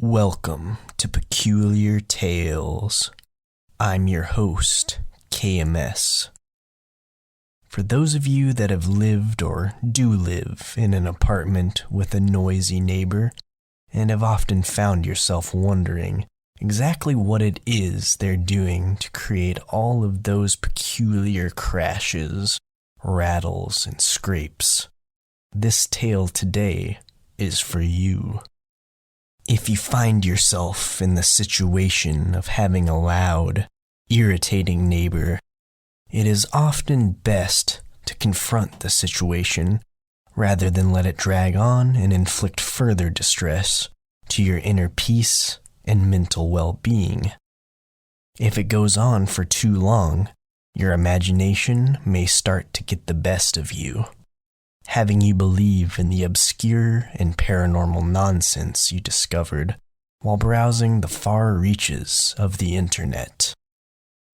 Welcome to Peculiar Tales. I'm your host, KMS. For those of you that have lived or do live in an apartment with a noisy neighbor and have often found yourself wondering exactly what it is they're doing to create all of those peculiar crashes, rattles, and scrapes, this tale today is for you. If you find yourself in the situation of having a loud, irritating neighbor, it is often best to confront the situation rather than let it drag on and inflict further distress to your inner peace and mental well-being. If it goes on for too long, your imagination may start to get the best of you, having you believe in the obscure and paranormal nonsense you discovered while browsing the far reaches of the internet.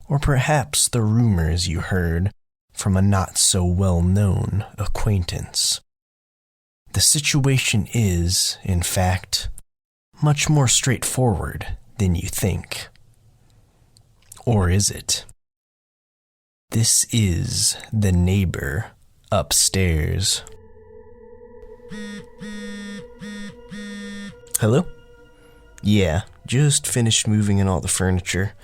Or perhaps the rumors you heard from a not-so-well-known acquaintance. The situation is, in fact, much more straightforward than you think. Or is it? This is the neighbor upstairs. Hello? Yeah, just finished moving in all the furniture.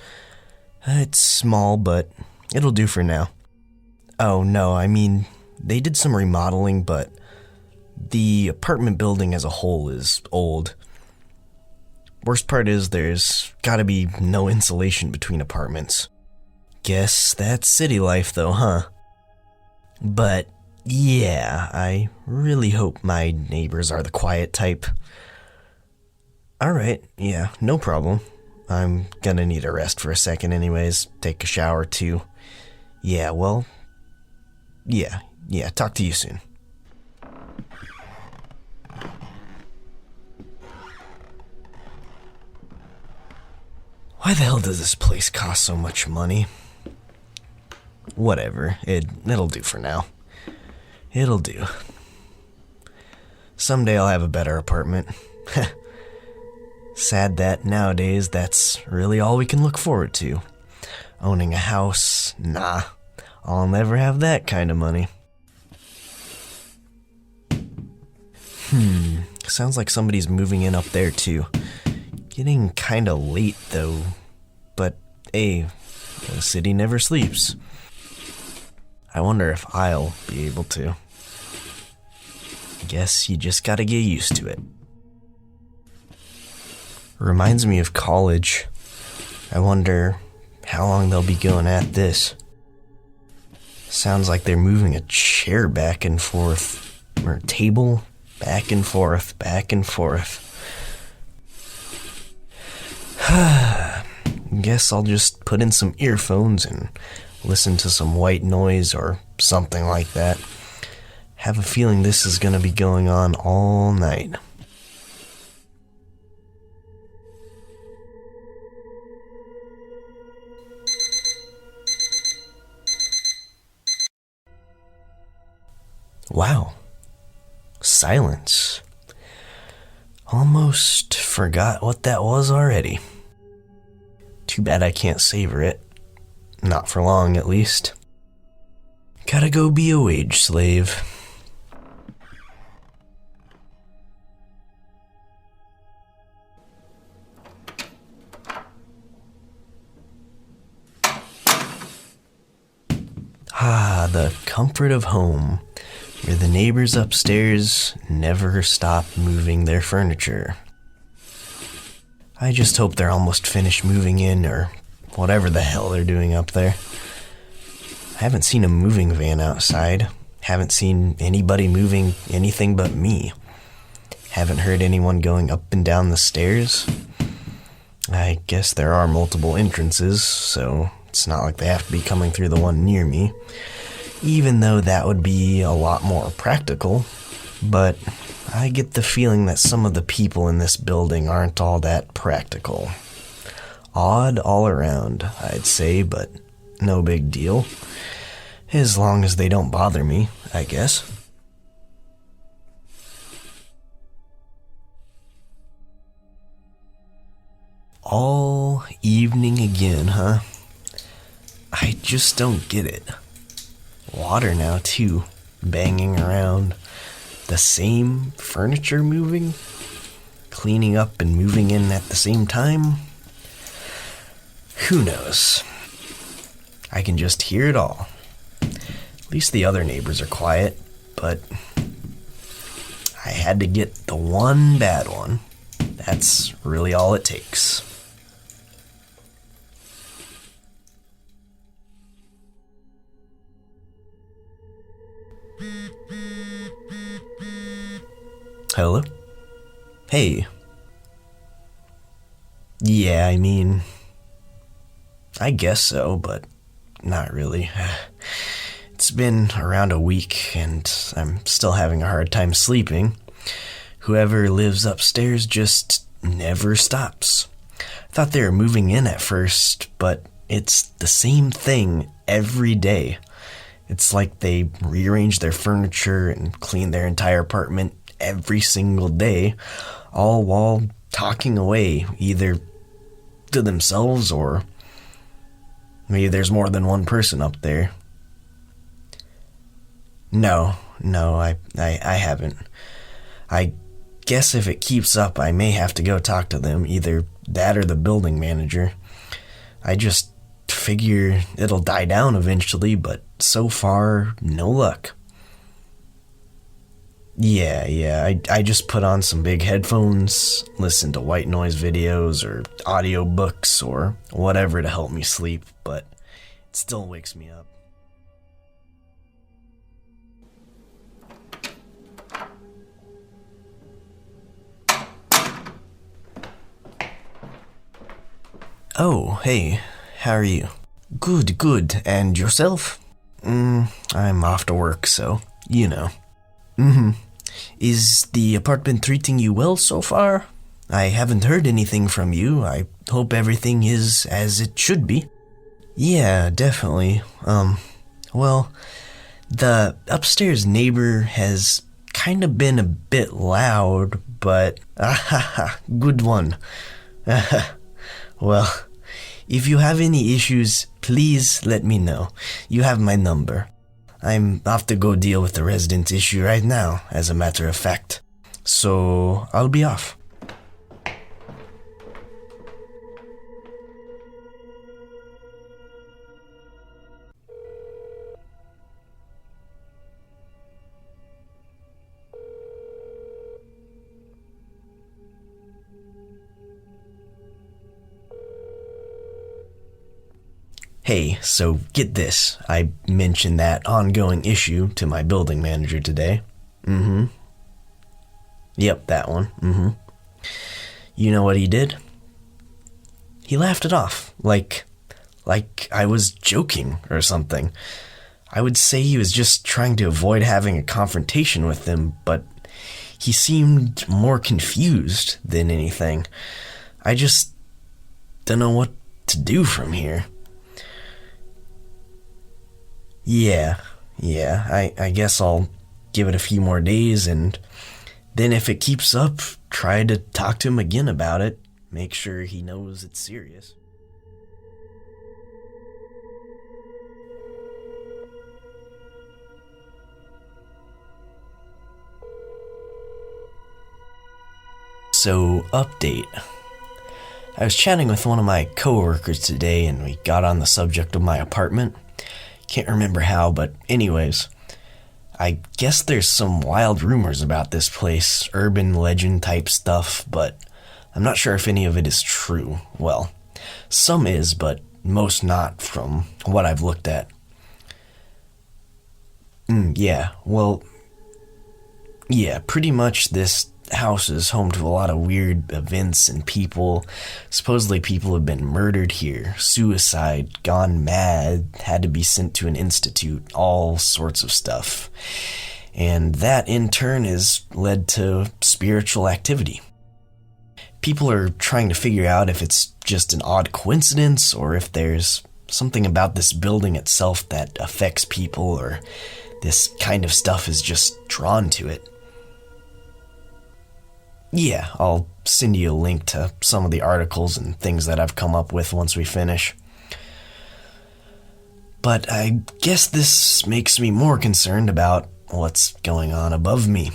It's small, but it'll do for now. Oh no, I mean, they did some remodeling, but the apartment building as a whole is old. Worst part is there's gotta be no insulation between apartments. Guess that's city life though, huh? But yeah, I really hope my neighbors are the quiet type. Alright, yeah, no problem. I'm gonna need a rest for a second anyways, take a shower too. Yeah, well, yeah, talk to you soon. Why the hell does this place cost so much money? Whatever, it'll do for now. It'll do. Someday I'll have a better apartment. Sad that nowadays that's really all we can look forward to. Owning a house, nah, I'll never have that kind of money. Sounds like somebody's moving in up there too. Getting kinda late though, but hey, the city never sleeps. I wonder if I'll be able to. Guess you just gotta get used to it. Reminds me of college. I wonder how long they'll be going at this. Sounds like they're moving a chair back and forth, or a table back and forth, back and forth. Guess I'll just put in some earphones and listen to some white noise or something like that. Have a feeling this is gonna be going on all night. Wow. Silence. Almost forgot what that was already. Too bad I can't savor it. Not for long, at least. Gotta go be a wage slave. Ah, the comfort of home, where the neighbors upstairs never stop moving their furniture. I just hope they're almost finished moving in, or whatever the hell they're doing up there. I haven't seen a moving van outside. Haven't seen anybody moving anything but me. Haven't heard anyone going up and down the stairs. I guess there are multiple entrances, so it's not like they have to be coming through the one near me. Even though that would be a lot more practical. But I get the feeling that some of the people in this building aren't all that practical. Odd all around, I'd say, but no big deal. As long as they don't bother me, I guess. All evening again, huh? I just don't get it. Water now, too. Banging around. The same furniture moving? Cleaning up and moving in at the same time? Who knows? I can just hear it all. At least the other neighbors are quiet, but I had to get the one bad one. That's really all it takes. Hello? Hey. Yeah, I mean, I guess so, but not really. It's been around a week, and I'm still having a hard time sleeping. Whoever lives upstairs just never stops. I thought they were moving in at first, but it's the same thing every day. It's like they rearrange their furniture and clean their entire apartment every single day, all while talking away, either to themselves or maybe there's more than one person up there. No, I haven't. I guess if it keeps up, I may have to go talk to them, either that or the building manager. I just figure it'll die down eventually, but so far, no luck. Yeah, I just put on some big headphones, listen to white noise videos or audiobooks or whatever to help me sleep, but it still wakes me up. Oh, hey, how are you? Good, and yourself? I'm off to work, so, you know. Is the apartment treating you well so far? I haven't heard anything from you. I hope everything is as it should be. Yeah, definitely. Well, the upstairs neighbor has kind of been a bit loud, but good one. Well, if you have any issues, please let me know. You have my number. I'm off to go deal with the resident issue right now, as a matter of fact. So, I'll be off. Hey, so get this. I mentioned that ongoing issue to my building manager today. Yep, that one. You know what he did? He laughed it off, like I was joking or something. I would say he was just trying to avoid having a confrontation with them, but he seemed more confused than anything. I just don't know what to do from here. Yeah, I guess I'll give it a few more days, and then if it keeps up, try to talk to him again about it. Make sure he knows it's serious. So, update. I was chatting with one of my coworkers today, and we got on the subject of my apartment. Can't remember how, but anyways, I guess there's some wild rumors about this place, urban legend type stuff, but I'm not sure if any of it is true. Well, some is, but most not from what I've looked at. Yeah, pretty much this house is home to a lot of weird events and people. Supposedly people have been murdered here, suicide, gone mad, had to be sent to an institute, all sorts of stuff. And that in turn has led to spiritual activity. People are trying to figure out if it's just an odd coincidence or if there's something about this building itself that affects people or this kind of stuff is just drawn to it. Yeah, I'll send you a link to some of the articles and things that I've come up with once we finish. But I guess this makes me more concerned about what's going on above me.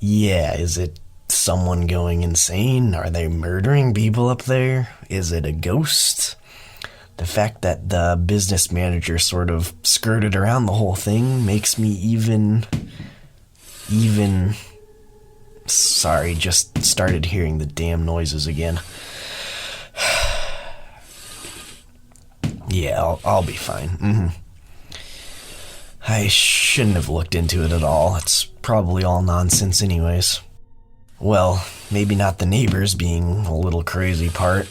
Yeah, is it someone going insane? Are they murdering people up there? Is it a ghost? The fact that the business manager sort of skirted around the whole thing makes me even... Sorry, just started hearing the damn noises again. Yeah, I'll be fine. I shouldn't have looked into it at all. It's probably all nonsense anyways. Well, maybe not the neighbors being a little crazy part.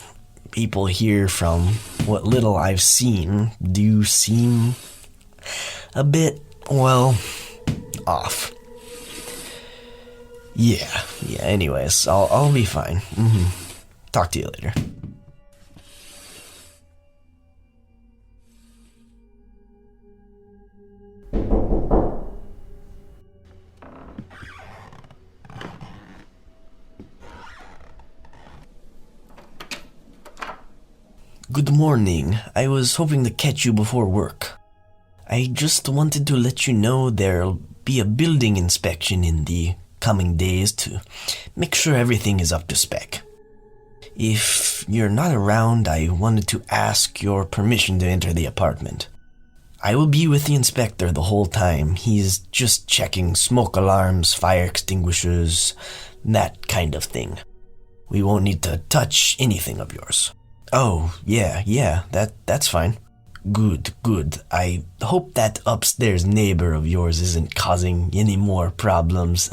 People here, from what little I've seen, do seem a bit, well, off. Yeah, anyways, I'll be fine. Talk to you later. Good morning. I was hoping to catch you before work. I just wanted to let you know there'll be a building inspection in the coming days to make sure everything is up to spec. If you're not around, I wanted to ask your permission to enter the apartment. I will be with the inspector the whole time. He's just checking smoke alarms, fire extinguishers, that kind of thing. We won't need to touch anything of yours. Oh, yeah, that's fine. Good. I hope that upstairs neighbor of yours isn't causing any more problems.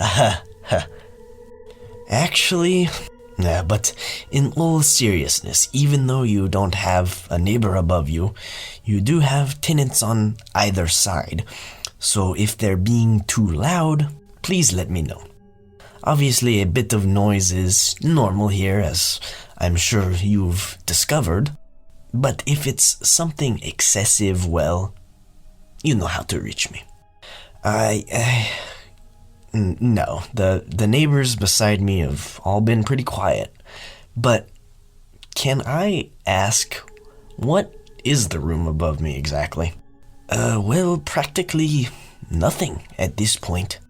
Actually, but in all seriousness, even though you don't have a neighbor above you, you do have tenants on either side. So if they're being too loud, please let me know. Obviously, a bit of noise is normal here, as I'm sure you've discovered. But if it's something excessive, well, you know how to reach me. No, the neighbors beside me have all been pretty quiet. But can I ask, what is the room above me exactly? Well, practically nothing at this point.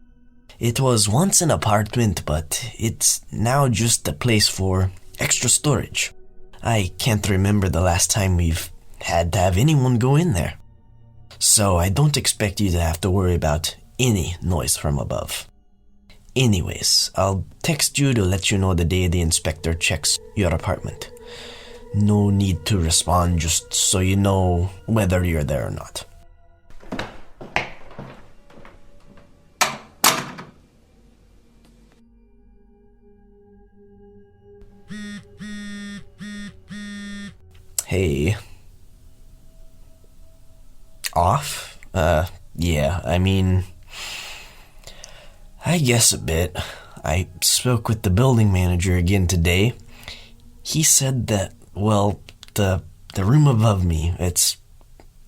It was once an apartment, but it's now just a place for extra storage. I can't remember the last time we've had to have anyone go in there. So I don't expect you to have to worry about any noise from above. Anyways, I'll text you to let you know the day the inspector checks your apartment. No need to respond, just so you know whether you're there or not. Hey. Off? Yeah, I guess a bit. I spoke with the building manager again today. He said that, well, the room above me, it's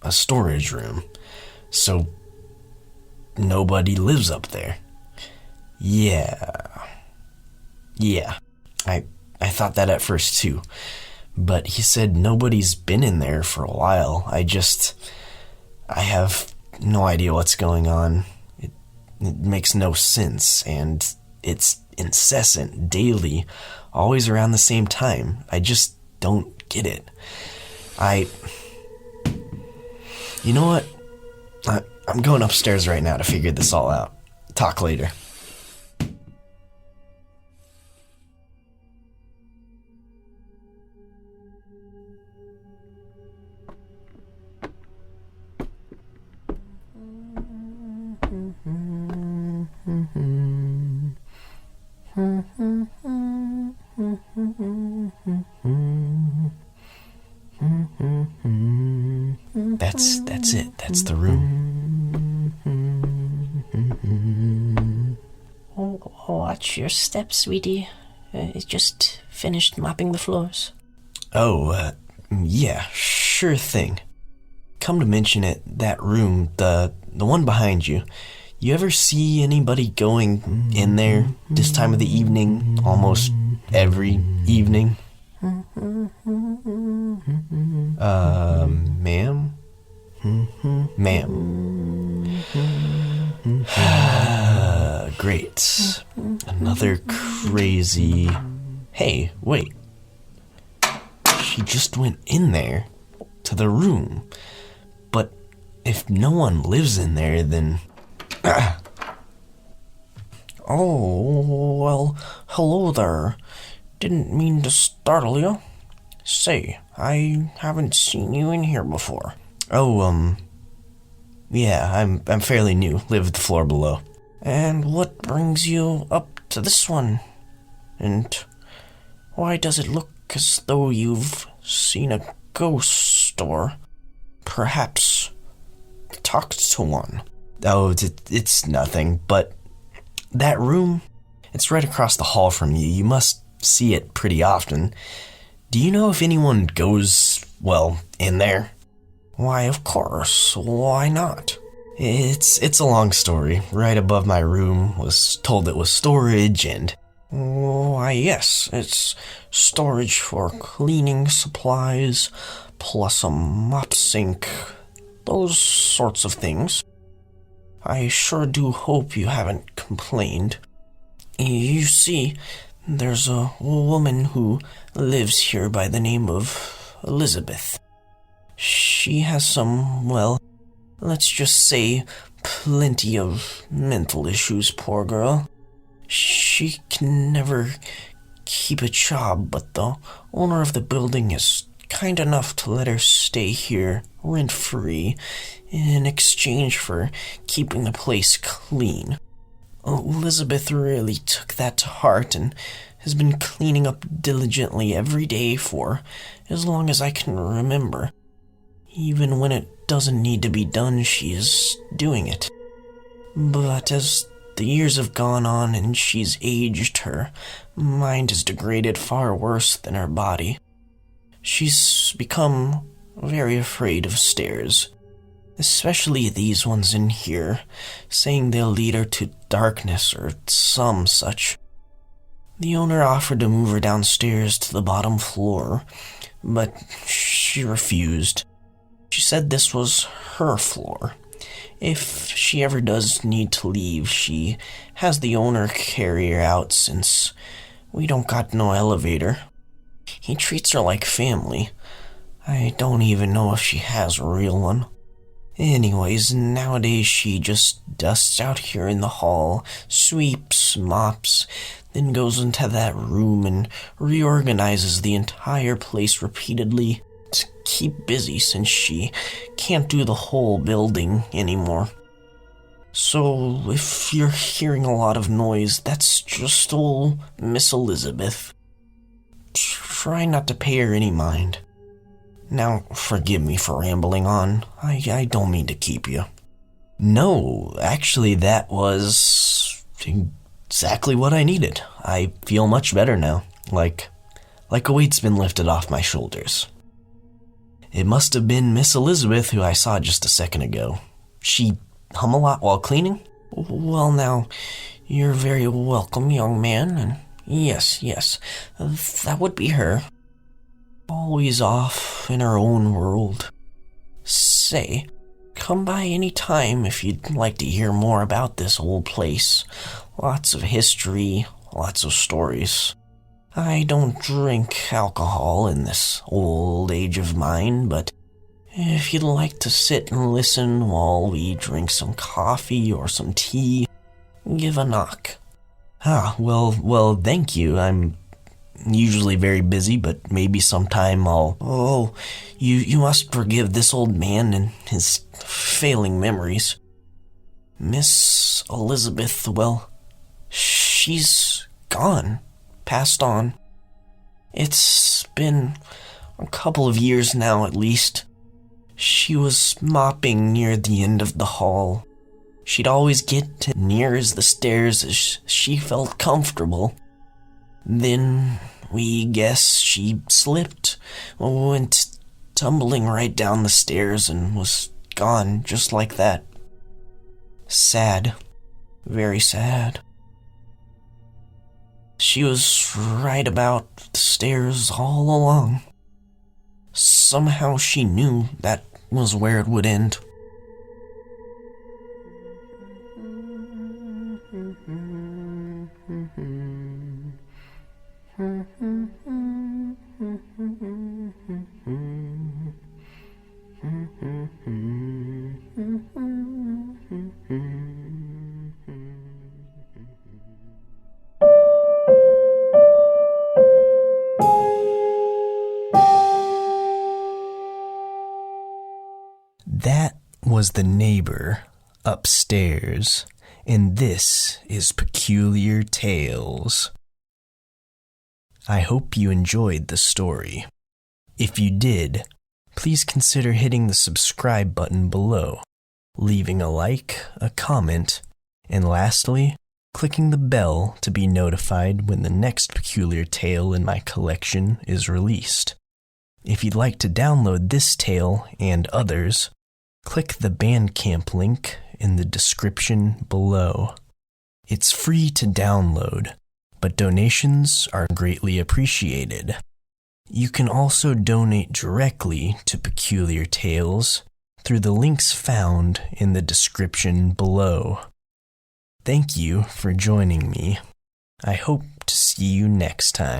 a storage room. So nobody lives up there. Yeah. I thought that at first too. But he said nobody's been in there for a while. I have no idea what's going on. It makes no sense, and it's incessant, daily, always around the same time. I just don't get it. You know what? I'm going upstairs right now to figure this all out. Talk later. That's it. That's the room. Watch your steps, sweetie. Just finished mopping the floors. Oh, yeah, sure thing. Come to mention it, that room, the one behind you, You ever see anybody going in there this time of the evening, almost every evening? Ma'am? Ma'am. Great. Another crazy... Hey, wait. She just went in there, to the room. But if no one lives in there, then... Oh, well, hello there. Didn't mean to startle you. Say, I haven't seen you in here before. Oh, yeah, I'm fairly new. Live the floor below. And what brings you up to this one? And why does it look as though you've seen a ghost or perhaps talked to one? Oh, it's nothing, but that room, it's right across the hall from you. You must see it pretty often. Do you know if anyone goes, well, in there? Why, of course. Why not? It's a long story. Right above my room was told it was storage and... Why, yes, it's storage for cleaning supplies, plus a mop sink, those sorts of things. I sure do hope you haven't complained. You see, there's a woman who lives here by the name of Elizabeth. She has some, well, let's just say plenty of mental issues, poor girl. She can never keep a job, but the owner of the building is kind enough to let her stay here rent-free in exchange for keeping the place clean. Elizabeth really took that to heart and has been cleaning up diligently every day for as long as I can remember. Even when it doesn't need to be done, she is doing it. But as the years have gone on and she's aged, her mind has degraded far worse than her body. She's become very afraid of stairs, especially these ones in here, saying they'll lead her to darkness or some such. The owner offered to move her downstairs to the bottom floor, but she refused. She said this was her floor. If she ever does need to leave, she has the owner carry her out since we don't got no elevator. He treats her like family. I don't even know if she has a real one. Anyways, nowadays she just dusts out here in the hall, sweeps, mops, then goes into that room and reorganizes the entire place repeatedly to keep busy since she can't do the whole building anymore. So, if you're hearing a lot of noise, that's just old Miss Elizabeth. Try not to pay her any mind. Now, forgive me for rambling on. I don't mean to keep you. No, actually that was exactly what I needed. I feel much better now, like a weight's been lifted off my shoulders. It must have been Miss Elizabeth who I saw just a second ago. She hum a lot while cleaning? Well now, you're very welcome, young man, and yes, that would be her. Always off in her own world. Say, come by any time if you'd like to hear more about this old place. Lots of history, lots of stories. I don't drink alcohol in this old age of mine, but if you'd like to sit and listen while we drink some coffee or some tea, give a knock. Well, thank you. I'm usually very busy, but maybe sometime I'll... Oh, you must forgive this old man and his failing memories. Miss Elizabeth, well, she's gone. Passed on. It's been a couple of years now at least. She was mopping near the end of the hall. She'd always get near as the stairs as she felt comfortable. Then we guess she slipped, went tumbling right down the stairs and was gone just like that. Sad. Very sad. She was right about the stairs all along. Somehow she knew that was where it would end. That was the neighbor upstairs, and this is Peculiar Tales. I hope you enjoyed the story. If you did, please consider hitting the subscribe button below, leaving a like, a comment, and lastly, clicking the bell to be notified when the next Peculiar Tale in my collection is released. If you'd like to download this tale and others, click the Bandcamp link in the description below. It's free to download, but donations are greatly appreciated. You can also donate directly to Peculiar Tales through the links found in the description below. Thank you for joining me. I hope to see you next time.